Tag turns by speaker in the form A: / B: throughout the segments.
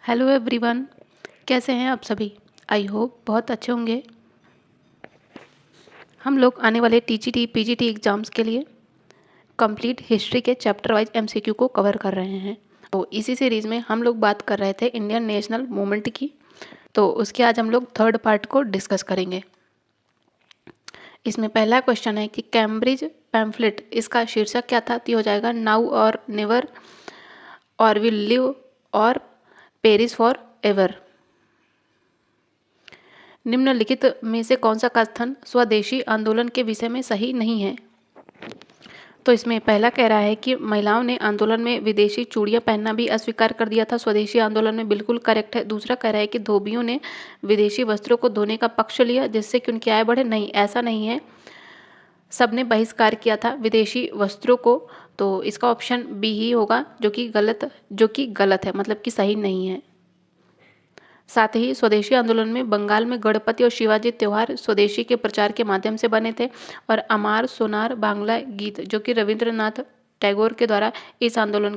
A: Hello everyone, कैसे हैं आप सभी। आई होप बहुत अच्छे होंगे। हम लोग आने वाले टीजीटी पीजीटी एग्ज़ाम्स के लिए कंप्लीट हिस्ट्री के चैप्टर वाइज एमसीक्यू को कवर कर रहे हैं। तो इसी सीरीज़ में हम लोग बात कर रहे थे इंडियन नेशनल मूवमेंट की। तो उसके आज हम लोग थर्ड पार्ट को डिस्कस करेंगे। इसमें पहला क्वेश्चन है कि कैम्ब्रिज पैम्फलेट, इसका शीर्षक क्या था। तो हो जाएगा नाउ और नेवर, और विल लिव, और पेरिस फॉर एवर। निम्नलिखित में से कौन सा कथन स्वदेशी आंदोलन के विषय में सही नहीं है। तो इसमें पहला कह रहा है कि महिलाओं ने आंदोलन में विदेशी चूड़ियां पहनना भी अस्वीकार कर दिया था, स्वदेशी आंदोलन में बिल्कुल करेक्ट है। दूसरा कह रहा है कि धोबियों ने विदेशी वस्त्रों को धोने का पक्ष लिया जिससे कि उनकी आय बढ़े। नहीं, ऐसा नहीं है, सबने बहिष्कार किया था विदेशी वस्त्रों को। तो इसका ऑप्शन बी ही होगा, जो कि गलत है, मतलब कि सही नहीं है। साथ ही स्वदेशी आंदोलन में बंगाल में गणपति और शिवाजी त्योहार स्वदेशी के प्रचार के माध्यम से बने थे। और अमार सोनार बांग्ला गीत, जो कि रविंद्रनाथ टैगोर के द्वारा इस आंदोलन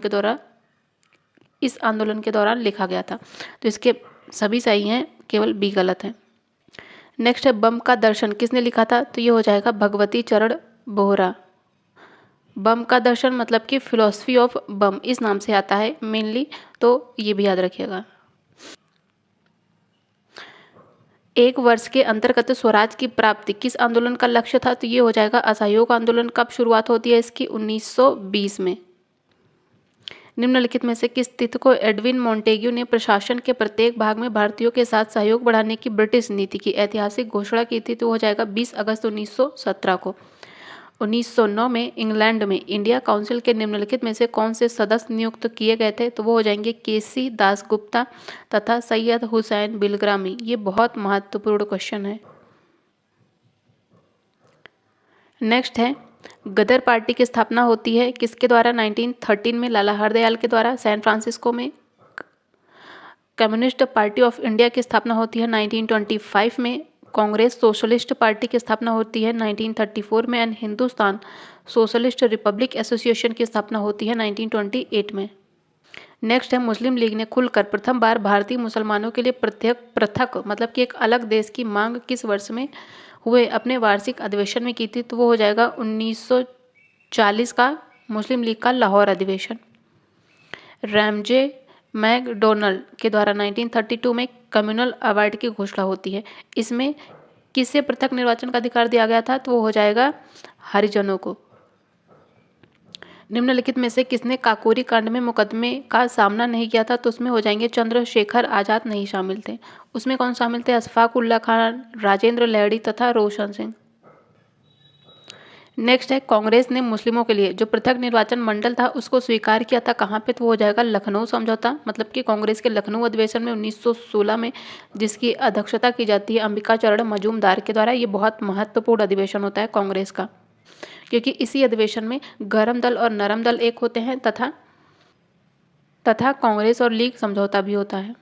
A: के दौरान लिखा गया था। तो इसके सभी सही हैं, केवल बी गलत है। नेक्स्ट है बम का दर्शन किसने लिखा था। तो ये हो जाएगा भगवती चरण बोहरा। बम का दर्शन मतलब कि फिलॉसफी ऑफ बम इस नाम से आता है मेनली, तो ये भी याद रखिएगा। एक वर्ष के अंतर्गत स्वराज की प्राप्ति किस आंदोलन का लक्ष्य था। तो ये हो जाएगा असहयोग आंदोलन। कब शुरुआत होती है इसकी, 1920 में। निम्नलिखित में से किस तिथि को एडविन मॉन्टेग्यू ने प्रशासन के प्रत्येक भाग में भारतीयों के साथ सहयोग बढ़ाने की ब्रिटिश नीति की ऐतिहासिक घोषणा की थी। तो हो जाएगा 20 अगस्त 1917 को। 1909 में इंग्लैंड में इंडिया काउंसिल के निम्नलिखित में से कौन से सदस्य नियुक्त किए गए थे। तो वो हो जाएंगे केसी दासगुप्ता तथा सैयद हुसैन बिलग्रामी। ये बहुत महत्वपूर्ण क्वेश्चन है। नेक्स्ट है गदर पार्टी की स्थापना होती है किसके द्वारा। 1913 में लाला हरदयाल के द्वारा। सैन फ्रांसिस्को में कम्युनिस्ट पार्टी ऑफ इंडिया की स्थापना होती है 1925 में। कांग्रेस सोशलिस्ट पार्टी की स्थापना होती है 1934 में। And Hindustan socialist Republic association की स्थापना होती है 1928 में। नेक्स्ट है मुस्लिम लीग ने खुलकर प्रथम बार भारतीय मुसलमानों के लिए पृथक मतलब कि एक अलग देश की मांग किस वर्ष में हुए अपने वार्षिक अधिवेशन में की थी। तो वो हो जाएगा 1940 का मुस्लिम लीग का लाहौर अधिवेशन। रैमजे मैकडोनल्ड के द्वारा 1932 में कम्युनल अवार्ड की घोषणा होती है। इसमें किससे पृथक निर्वाचन का अधिकार दिया गया था। तो वो हो जाएगा हरिजनों को। निम्नलिखित में से किसने काकोरी कांड में मुकदमे का सामना नहीं किया था। तो उसमें हो जाएंगे चंद्रशेखर आजाद नहीं शामिल थे। उसमें कौन शामिल थे, अशफाक उल्ला खान, राजेंद्र लहड़ी तथा रोशन सिंह। नेक्स्ट है कांग्रेस ने मुस्लिमों के लिए जो पृथक निर्वाचन मंडल था उसको स्वीकार किया था कहाँ पे। तो हो जाएगा लखनऊ समझौता, मतलब कि कांग्रेस के लखनऊ अधिवेशन में 1916 में, जिसकी अध्यक्षता की जाती है अंबिका चरण मजूमदार के द्वारा। ये बहुत महत्वपूर्ण अधिवेशन होता है कांग्रेस का, क्योंकि इसी अधिवेशन में गरम दल और नरम दल एक होते हैं तथा कांग्रेस और लीग समझौता भी होता है।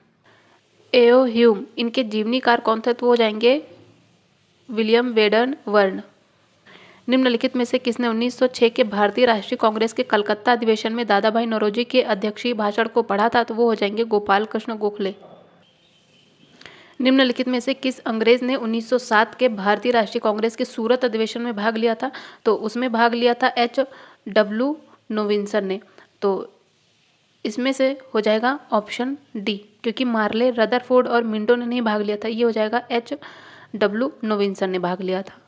A: एओ ह्यूम, इनके जीवनीकार कौन थे। तो हो जाएंगे विलियम वेडन वर्न। निम्नलिखित में से किसने 1906 के भारतीय राष्ट्रीय कांग्रेस के कलकत्ता अधिवेशन में दादा भाई नौरोजी के अध्यक्षीय भाषण को पढ़ा था। तो वो हो जाएंगे गोपाल कृष्ण गोखले। निम्नलिखित में से किस अंग्रेज ने 1907 के भारतीय राष्ट्रीय कांग्रेस के सूरत अधिवेशन में भाग लिया था। तो उसमें भाग लिया था H.W. नोविन्सन ने। तो इसमें से हो जाएगा ऑप्शन डी, क्योंकि मार्ले, रदरफोर्ड और मिंटो ने नहीं भाग लिया था। ये हो जाएगा H.W. नोविन्सन ने भाग लिया था।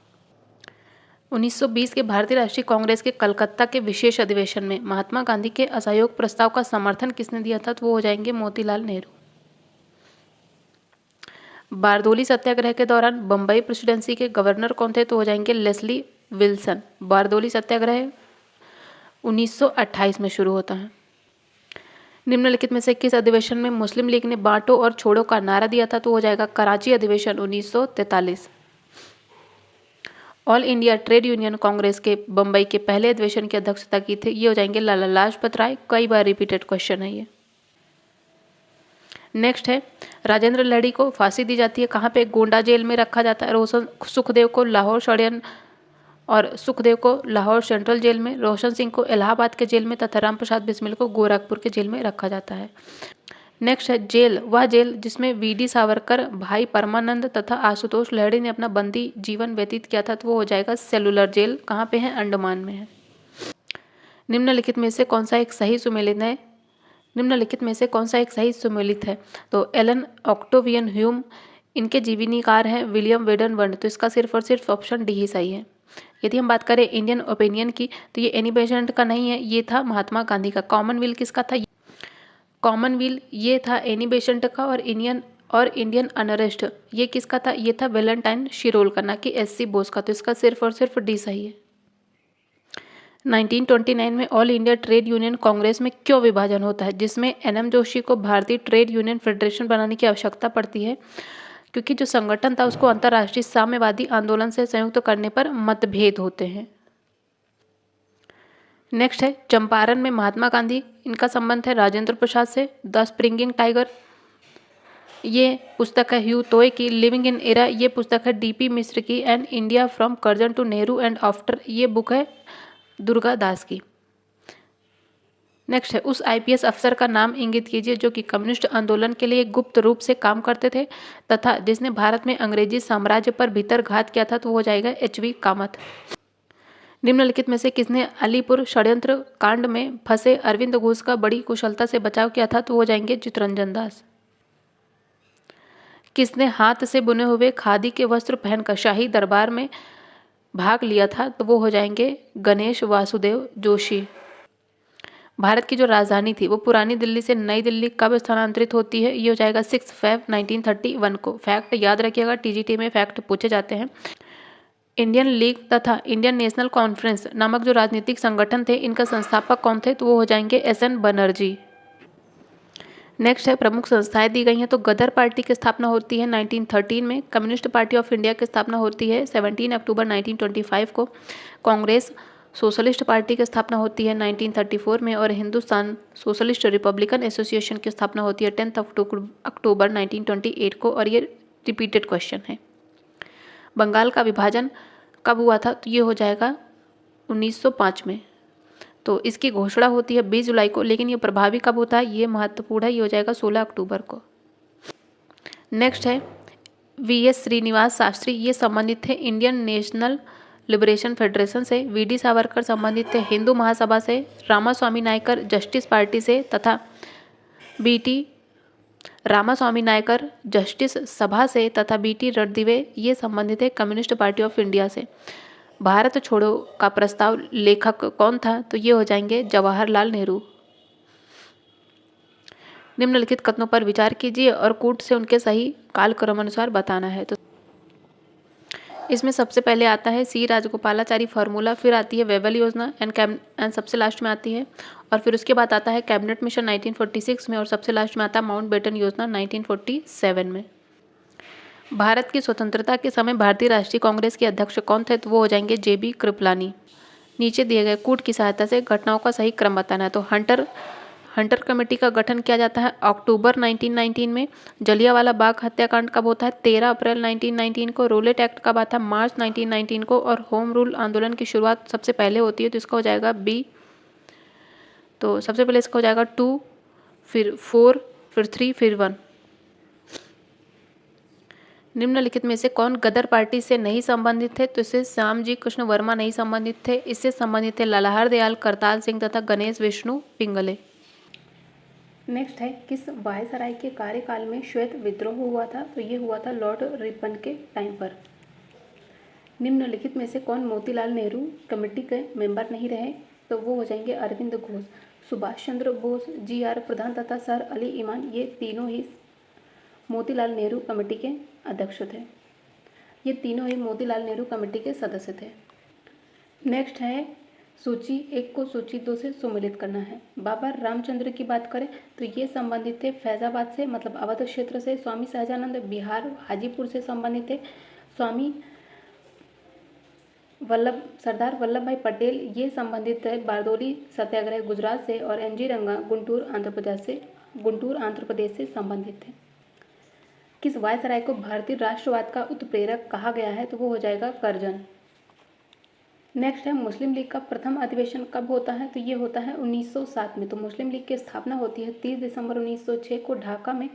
A: 1920 के भारतीय राष्ट्रीय कांग्रेस के कलकत्ता के विशेष अधिवेशन में महात्मा गांधी के असहयोग प्रस्ताव का समर्थन किसने दिया था। तो वो हो जाएंगे मोतीलाल नेहरू। बारदोली सत्याग्रह के दौरान बम्बई प्रेसिडेंसी के गवर्नर कौन थे। तो हो जाएंगे लेस्ली विल्सन। बारदोली सत्याग्रह 1928 में शुरू होता है। निम्नलिखित में से किस अधिवेशन में मुस्लिम लीग ने बांटो और छोड़ो का नारा दिया था। तो हो जाएगा कराची अधिवेशन 1943। All India trade union Congress के बम्बई के पहले अधिवेशन की अध्यक्षता की थी। ये हो जाएंगे लाला लाजपत राय। कई बार रिपीटेड क्वेश्चन है ये। नेक्स्ट है राजेंद्र लहड़ी को फांसी दी जाती है कहाँ पे, गोंडा जेल में रखा जाता है। सुखदेव को लाहौर सेंट्रल जेल में, रोशन सिंह को इलाहाबाद के जेल में तथा राम प्रसाद बिस्मिल को गोरखपुर के जेल में रखा जाता है। नेक्स्ट है जेल, वह जेल जिसमें वीडी सावरकर, भाई परमानंद तथा आशुतोष लहड़ी ने अपना बंदी जीवन व्यतीत किया था, तो वो हो जाएगा सेलुलर जेल। कहाँ पे है? अंडमान में है। निम्नलिखित में से कौन सा एक सही सुमेलित है? निम्नलिखित में से कौन सा एक सही सुमेलित है? तो एलन ऑक्टोवियन ह्यूम, इनके जीवनीकार हैं विलियम वेडन वर्न, तो इसका सिर्फ और सिर्फ ऑप्शन डी ही सही है। यदि हम बात करें इंडियन ओपिनियन की, तो ये एनी बेसेंट का नहीं है, ये था महात्मा गांधी का। कॉमनवेल्थ किसका था? कॉमनवेल्थ ये था एनी बेसेंट का। और इंडियन अनरेस्ट ये किसका था? ये था वेलेंटाइन शिरोल का, ना कि एससी बोस का। तो इसका सिर्फ और सिर्फ डी सही है। 1929 में all India trade union Congress में क्यों विभाजन होता है, जिसमें एनएम जोशी को भारतीय ट्रेड यूनियन फेडरेशन बनाने की आवश्यकता पड़ती है, क्योंकि जो संगठन था उसको अंतर्राष्ट्रीय साम्यवादी आंदोलन से संयुक्त करने पर मतभेद होते हैं। नेक्स्ट है चंपारण में महात्मा गांधी, इनका संबंध है राजेंद्र प्रसाद से। द स्प्रिंगिंग टाइगर ये पुस्तक है ह्यू तोय की। लिविंग इन एरा ये पुस्तक है डीपी मिश्र की। And India from Curzon to Nehru and after ये बुक है दुर्गा दास की। नेक्स्ट है उस आईपीएस अफसर का नाम इंगित कीजिए जो कि कम्युनिस्ट आंदोलन के लिए गुप्त रूप से काम करते थे तथा जिसने भारत में अंग्रेजी साम्राज्य पर भीतरघात किया था, तो वो हो जाएगा एचवी कामत। निम्नलिखित में से किसने अलीपुर षड्यंत्र कांड में फंसे अरविंद घोष का बड़ी कुशलता से बचाव किया था, तो हो जाएंगे चितरंजन दास। किसने हाथ से बुने हुए खादी के वस्त्र पहनकर शाही दरबार में भाग लिया था, तो वो हो जाएंगे गणेश वासुदेव जोशी। भारत की जो राजधानी थी वो पुरानी दिल्ली से नई दिल्ली कब स्थानांतरित होती है? ये हो जाएगा 6 फेब 1931 को। फैक्ट याद रखिएगा, टीजीटी में फैक्ट पूछे जाते हैं। इंडियन लीग तथा इंडियन नेशनल कॉन्फ्रेंस नामक जो राजनीतिक संगठन थे, इनका संस्थापक कौन थे? तो वो हो जाएंगे एसएन बनर्जी। नेक्स्ट है प्रमुख संस्थाएं दी गई हैं, तो गदर पार्टी की स्थापना होती है 1913 में। कम्युनिस्ट पार्टी ऑफ इंडिया की स्थापना होती है 17 अक्टूबर 1925 को। कांग्रेस सोशलिस्ट पार्टी की स्थापना होती है 1934 में। और हिंदुस्तान सोशलिस्ट रिपब्लिकन एसोसिएशन की स्थापना होती है 10 अक्टूबर 1928 को। और ये रिपीटेड क्वेश्चन है। बंगाल का विभाजन कब हुआ था? तो ये हो जाएगा 1905 में। तो इसकी घोषणा होती है 20 जुलाई को, लेकिन ये प्रभावी कब होता है? ये महत्वपूर्ण है, ये हो जाएगा 16 अक्टूबर को। नेक्स्ट है वीएस श्रीनिवास शास्त्री, ये संबंधित थे इंडियन नेशनल लिबरेशन फेडरेशन से। वीडी सावरकर संबंधित थे हिंदू महासभा से। रामास्वामी नायकर जस्टिस पार्टी से तथा बीटी रामास्वामी नायकर जस्टिस सभा से तथा बीटी रणदिवे ये संबंधित है कम्युनिस्ट पार्टी ऑफ इंडिया से। भारत छोड़ो का प्रस्ताव लेखक कौन था? तो ये हो जाएंगे जवाहरलाल नेहरू। निम्नलिखित कथनों पर विचार कीजिए और कूट से उनके सही कालक्रमानुसार बताना है। तो इसमें सबसे पहले आता है सी राजगोपालाचारी फार्मूला, फिर आती है वेवल योजना एंड सबसे लास्ट में आती है। और फिर उसके बाद आता है कैबिनेट मिशन 1946 में। और सबसे लास्ट में आता है माउंट बेटन योजना 1947 में। भारत की स्वतंत्रता के समय भारतीय राष्ट्रीय कांग्रेस के अध्यक्ष कौन थे? तो वो हो जाएंगे जेबी कृपलानी। नीचे दिए गए कूट की सहायता से घटनाओं का सही क्रम बताना है। तो हंटर कमेटी का गठन किया जाता है अक्टूबर 1919 में। जलियांवाला बाग हत्याकांड कब होता है? 13 अप्रैल 1919 को। रोलेट एक्ट कब आता है? मार्च 1919 को। और होम रूल आंदोलन की शुरुआत सबसे पहले होती है, तो इसका हो जाएगा बी। तो सबसे पहले इसका हो जाएगा 2, फिर 4, फिर 3, फिर 1। निम्नलिखित में से कौन गदर पार्टी से नहीं संबंधित थे? तो इससे श्यामजी कृष्ण वर्मा नहीं संबंधित थे। इससे संबंधित थे लालहर दयाल, करताल सिंह तथा गणेश विष्णु पिंगले। नेक्स्ट है किस वायसराय के कार्यकाल में श्वेत विद्रोह हुआ था? तो ये हुआ था लॉर्ड रिपन के टाइम पर। निम्नलिखित में से कौन मोतीलाल नेहरू कमेटी के मेंबर नहीं रहे? तो वो हो जाएंगे अरविंद घोष, सुभाष चंद्र बोस, जी.आर. प्रधान तथा सर अली इमाम, ये तीनों ही मोतीलाल नेहरू कमेटी के अध्यक्ष थे। ये तीनों ही मोतीलाल नेहरू कमेटी के सदस्य थे। नेक्स्ट है सूची 1 को सूची 2 से सुमेलित करना है। बाबा रामचंद्र की बात करें तो ये संबंधित थे फैजाबाद से, मतलब अवध क्षेत्र से। स्वामी सहजानंद बिहार हाजीपुर से संबंधित थे। स्वामी सरदार वल्लभ भाई पटेल ये संबंधित है बारदोली सत्याग्रह गुजरात से। और एनजी रंगा गुंटूर आंध्र प्रदेश से संबंधित थे। किस वायसराय को भारतीय राष्ट्रवाद का उत्प्रेरक कहा गया है? तो वो हो जाएगा करजन। नेक्स्ट है मुस्लिम लीग का प्रथम अधिवेशन कब होता है, तो ये होता है 1907 में। तो मुस्लिम लीग की स्थापना होती है 30 दिसंबर 1906 को ढाका में,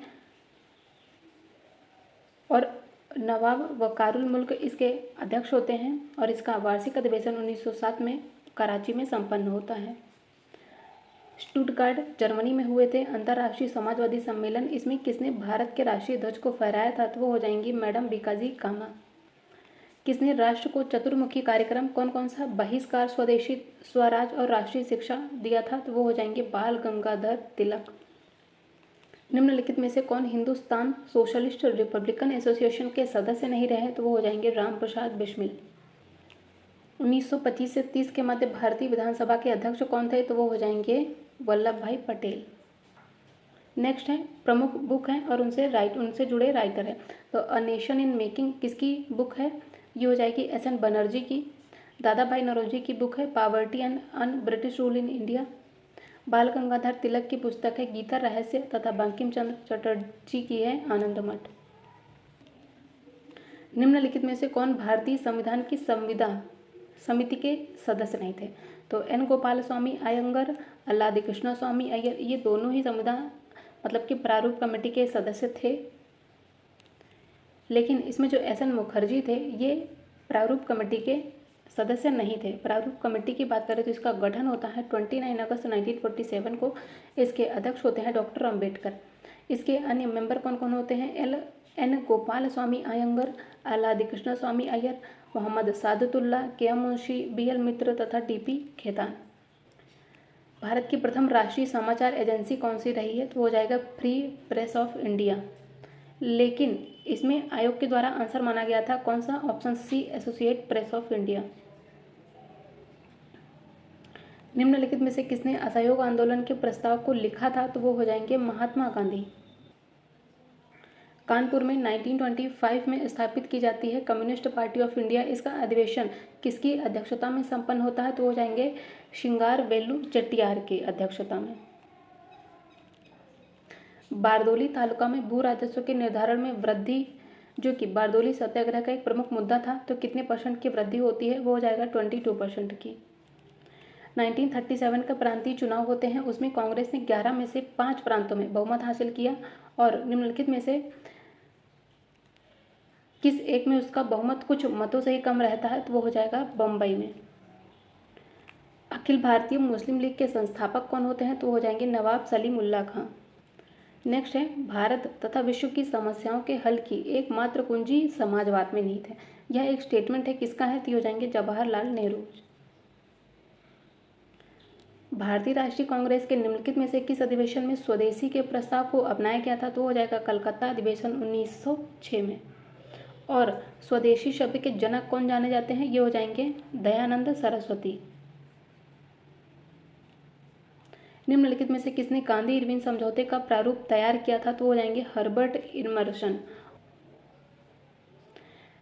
A: और नवाब वकारुल मुल्क इसके अध्यक्ष होते हैं, और इसका वार्षिक अधिवेशन 1907 में कराची में संपन्न होता है। स्टुटगार्ट जर्मनी में हुए थे अंतर्राष्ट्रीय समाजवादी सम्मेलन, इसमें किसने भारत के राष्ट्रीय ध्वज को फहराया था, तो वो हो जाएंगी मैडम बीकाजी कामा। किसने राष्ट्र को चतुर्मुखी कार्यक्रम कौन कौन सा बहिष्कार, स्वदेशी स्वराज और राष्ट्रीय शिक्षा दिया था, तो वो हो जाएंगे बाल गंगाधर तिलक। निम्नलिखित में से कौन हिंदुस्तान सोशलिस्ट रिपब्लिकन एसोसिएशन के सदस्य नहीं रहे, तो वो हो जाएंगे राम प्रसाद बिस्मिल। 1925 से 30 के मध्य भारतीय विधानसभा के अध्यक्ष कौन थे, तो वो हो जाएंगे वल्लभ भाई पटेल। नेक्स्ट है प्रमुख बुक हैं और उनसे जुड़े राइटर हैं। तो अ नेशन इन मेकिंग किसकी बुक है, ये हो जाएगी एस.एन. बनर्जी की। दादा भाई नौरोजी की बुक है poverty and un British rule in India. बाल गंगाधर तिलक की पुस्तक है गीता रहस्य तथा बंकिम चंद्र चटर्जी की है आनंद मठ। निम्नलिखित में से कौन भारतीय संविधान की संविदा समिति के सदस्य नहीं थे, तो एन गोपाल स्वामी अयंगर, अल्लादी कृष्णा स्वामी अय्यर, ये दोनों ही संविधान मतलब कि प्रारूप कमेटी के सदस्य थे। लेकिन इसमें जो एस.एन. मुखर्जी थे ये प्रारूप कमेटी के सदस्य नहीं थे। प्रारूप कमेटी की बात करें तो इसका गठन होता है 29 अगस्त 1947 को। इसके अध्यक्ष होते हैं डॉक्टर अंबेडकर। इसके अन्य मेंबर कौन कौन होते हैं, एन गोपाल स्वामी अयंगर, अल्लादी कृष्णा स्वामी अय्यर, मोहम्मद सादतुल्ला, के.एम. मुंशी, बी.एल. मित्र तथा टी.पी. खेतान। भारत की प्रथम राष्ट्रीय समाचार एजेंसी कौन सी रही है, तो हो जाएगा फ्री प्रेस ऑफ इंडिया। लेकिन इसमें आयोग के द्वारा आंसर माना गया था कौन सा, option C associate press of India. निम्नलिखित में से किसने असहयोग आंदोलन के प्रस्ताव को लिखा था, तो वो हो जाएंगे महात्मा गांधी। कानपुर में 1925 में स्थापित की जाती है कम्युनिस्ट पार्टी ऑफ इंडिया। इसका अधिवेशन किसकी अध्यक्षता में संपन्न होता है, तो हो जाएंगे श्रृंगारवेलु चेट्टियार की अध्यक्षता में। बारदोली तालुका में भू राजस्व के निर्धारण में वृद्धि, जो कि बारदोली सत्याग्रह का एक प्रमुख मुद्दा था, तो कितने % की वृद्धि होती है, वो हो जाएगा 22% की। 1937 का प्रांतीय चुनाव होते हैं, उसमें कांग्रेस ने 11 में से 5 प्रांतों में बहुमत हासिल किया, और निम्नलिखित में से किस एक में उसका बहुमत कुछ मतों से ही कम रहता है, तो वो हो जाएगा बम्बई में। अखिल भारतीय मुस्लिम लीग के संस्थापक कौन होते हैं, तो हो जाएंगे नवाब सलीमुल्लाह खां। नेक्स्ट है भारत तथा विश्व की समस्याओं के हल की एकमात्र कुंजी समाजवाद में निहित है। यह एक स्टेटमेंट है, किसका है, तो हो जाएंगे जवाहरलाल नेहरू। भारतीय राष्ट्रीय कांग्रेस के निम्नलिखित में से किस अधिवेशन में स्वदेशी के प्रस्ताव को अपनाया गया था, तो हो जाएगा कलकत्ता अधिवेशन 1906 में। और स्वदेशी शब्द के जनक कौन जाने जाते हैं, ये हो जाएंगे दयानंद सरस्वती। निम्नलिखित में से किसने गांधी इरविन समझौते का प्रारूप तैयार किया था, तो हो जाएंगे हर्बर्ट इमर्सन।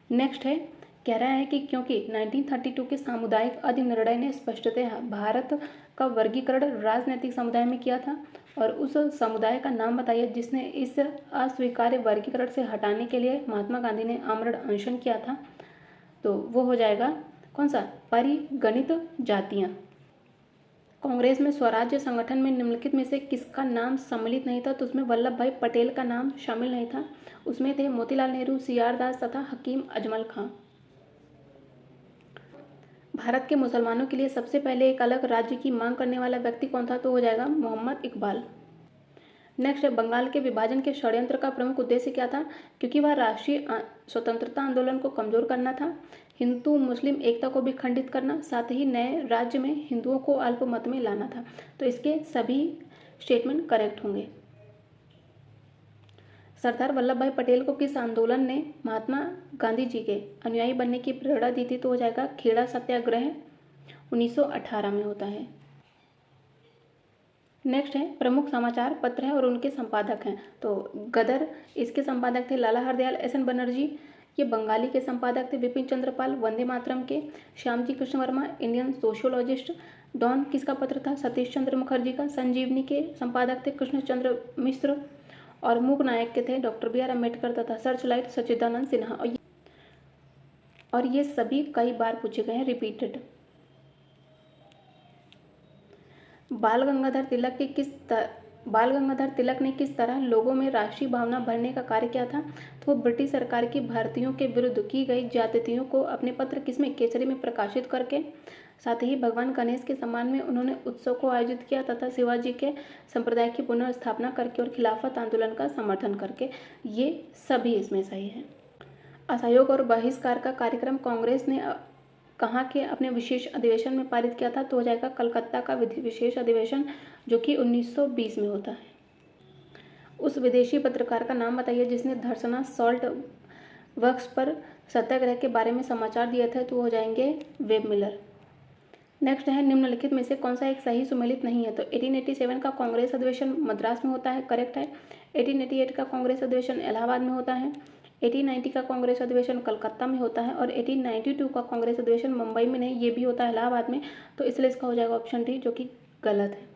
A: नेक्स्ट है, कह रहा है कि क्योंकि 1932 के सामुदायिक अधिनिर्णय ने स्पष्टतः भारत का वर्गीकरण राजनीतिक समुदाय में किया था, और उस समुदाय का नाम बताइए जिसने इस अस्वीकार्य वर्गीकरण से हटाने के लिए महात्मा गांधी ने आमरण अनशन किया था, तो वो हो जाएगा कौन सा, परिगणित जातियां। कांग्रेस में स्वराज्य संगठन में निम्नलिखित में से किसका नाम सम्मिलित नहीं था, तो उसमें वल्लभ भाई पटेल का नाम शामिल नहीं था। उसमें थे मोतीलाल नेहरू, सी.आर. दास तथा हकीम अजमल खां। भारत के मुसलमानों के लिए सबसे पहले एक अलग राज्य की मांग करने वाला व्यक्ति कौन था, तो हो जाएगा मोहम्मद इकबाल। नेक्स्ट है, बंगाल के विभाजन के षड्यंत्र का प्रमुख उद्देश्य क्या था, क्योंकि वह राष्ट्रीय स्वतंत्रता आंदोलन को कमजोर करना था, हिंदू मुस्लिम एकता को भी खंडित करना, साथ ही नए राज्य में हिंदुओं को अल्पमत में लाना था। तो इसके सभी स्टेटमेंट करेक्ट होंगे। सरदार वल्लभ भाई पटेल को किस आंदोलन ने महात्मा गांधी जी के अनुयायी बनने की प्रेरणा दी थी, तो हो जाएगा खेड़ा सत्याग्रह 1918 में होता है। नेक्स्ट है, प्रमुख समाचार पत्र हैं और उनके संपादक हैं। तो गदर, इसके संपादक थे लाला हरदयाल एस.एन. बनर्जी। ये बंगाली के संपादक थे बिपिन चंद्र पाल, वंदे मातरम के। Shyamji Krishna Varma, Indian sociologist. Dawn किसका पत्र था, सतीश चंद्र मुखर्जी का। संजीवनी के संपादक थे कृष्ण चंद्र मिश्र, और मूक नायक के थे डॉक्टर बी.आर. अम्बेडकर तथा सर्चलाइट सच्चिदानंद सिन्हा। और ये सभी कई बार पूछे गए हैं, रिपीटेड। बाल गंगाधर तिलक ने किस तरह लोगों में राष्ट्रीय भावना भरने का कार्य किया था? तो वो ब्रिटिश सरकार की भारतीयों के विरुद्ध की गई ज्यादतियों को अपने पत्र किसमें, केसरी में प्रकाशित करके। साथ ही भगवान गणेश के सम्मान में उन्होंने उत्सव को आयोजित किया तथा शिवाजी के संप्रदाय की पुनर्स्थापना करके और खिलाफत आंदोलन का समर्थन करके। ये सभी इसमें सही है। असहयोग और बहिष्कार का कार्यक्रम कांग्रेस ने कहाँ के अपने विशेष अधिवेशन में पारित किया था? तो हो जाएगा कलकत्ता का विशेष अधिवेशन, जो कि 1920 में होता है। उस विदेशी पत्रकार का नाम बताइए जिसने धरसना सॉल्ट वर्क्स पर सत्याग्रह के बारे में समाचार दिए थे। तो हो जाएंगे वेब मिलर। नेक्स्ट है, निम्नलिखित में से कौन सा एक सही सुमेलित नहीं है? तो 1887 का कांग्रेस अधिवेशन मद्रास में होता है, करेक्ट है। 1888 का कांग्रेस अधिवेशन इलाहाबाद में होता है। 1890 का कांग्रेस अधिवेशन कलकत्ता में होता है और 1892 का कांग्रेस अधिवेशन मुंबई में नहीं, ये भी होता है इलाहाबाद में। तो इसलिए इसका हो जाएगा ऑप्शन डी, जो कि गलत है।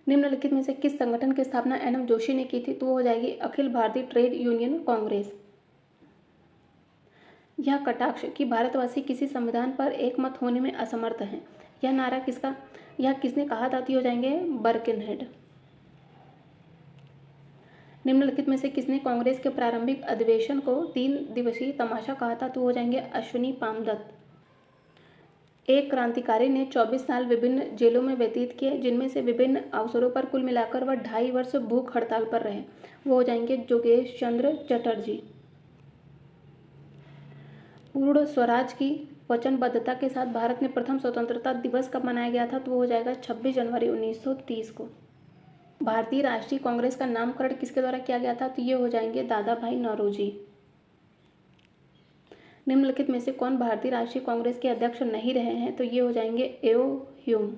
A: निम्नलिखित में से किस संगठन की स्थापना एन.एम. जोशी ने की थी? तो वो हो जाएगी अखिल भारतीय ट्रेड यूनियन कांग्रेस। यह कटाक्ष कि भारतवासी किसी संविधान पर एक मत होने में असमर्थ हैं, यह नारा किसने कहा था? तो हो जाएंगे बर्किनहेड। निम्नलिखित में से किसने कांग्रेस के प्रारंभिक अधिवेशन को 3 दिवसीय तमाशा कहा था? तो हो जाएंगे अश्विनी पामदत्त। एक क्रांतिकारी ने 24 साल विभिन्न जेलों में व्यतीत किए, जिनमें से विभिन्न अवसरों पर कुल मिलाकर वह 2.5 वर्ष भूख हड़ताल पर रहे। वो हो जाएंगे जोगेश चंद्र चटर्जी। पूर्ण स्वराज की वचनबद्धता के साथ भारत में प्रथम स्वतंत्रता दिवस कब मनाया गया था? तो वो हो जाएगा 26 जनवरी 1930 को। भारतीय राष्ट्रीय कांग्रेस का नामकरण किसके द्वारा किया गया था? तो ये हो जाएंगे दादा भाई नौरोजी। निम्नलिखित में से कौन भारतीय राष्ट्रीय कांग्रेस के अध्यक्ष नहीं रहे हैं? तो ये हो जाएंगे एओ ह्यूम।